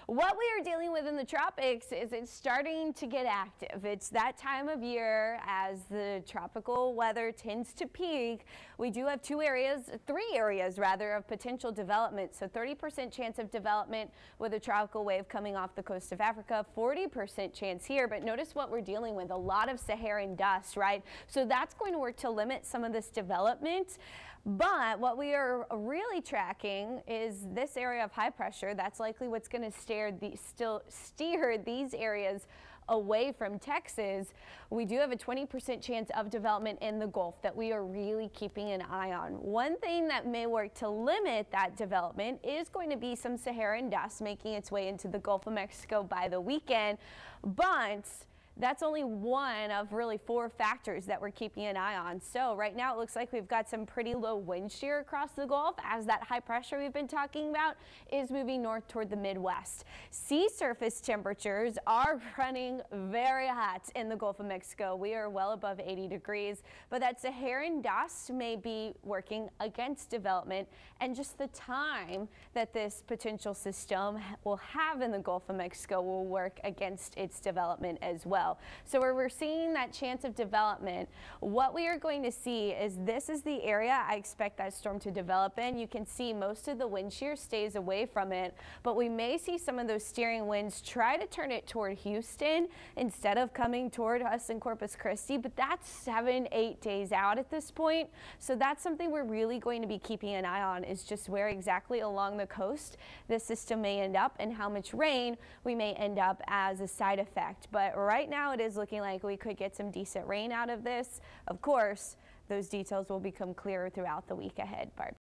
What we are dealing with in the tropics is it's starting to get active. It's that time of year as the tropical weather tends to peak. We do have three areas rather, of potential development. So 30% chance of development with a tropical wave coming off the coast of Africa, 40% chance here. But notice what we're dealing with, a lot of Saharan dust, right? So that's going to work to limit some of this development. But what we are really tracking is this area of high pressure. That's likely what's going to steer these areas away from Texas. We do have a 20% chance of development in the Gulf that we are really keeping an eye on. One thing that may work to limit that development is going to be some Saharan dust making its way into the Gulf of Mexico by the weekend, but that's only one of really four factors that we're keeping an eye on. So right now it looks like we've got some pretty low wind shear across the Gulf as that high pressure we've been talking about is moving north toward the Midwest. Sea surface temperatures are running very hot in the Gulf of Mexico. We are well above 80 degrees, but that Saharan dust may be working against development, and just the time that this potential system will have in the Gulf of Mexico will work against its development as well. So where we're seeing that chance of development, what we are going to see is this is the area I expect that storm to develop in. You can see most of the wind shear stays away from it, but we may see some of those steering winds try to turn it toward Houston instead of coming toward us in Corpus Christi, but that's 7-8 days out at this point. So that's something we're really going to be keeping an eye on, is just where exactly along the coast this system may end up and how much rain we may end up as a side effect. But right now it is looking like we could get some decent rain out of this. Of course, those details will become clearer throughout the week ahead, Barb.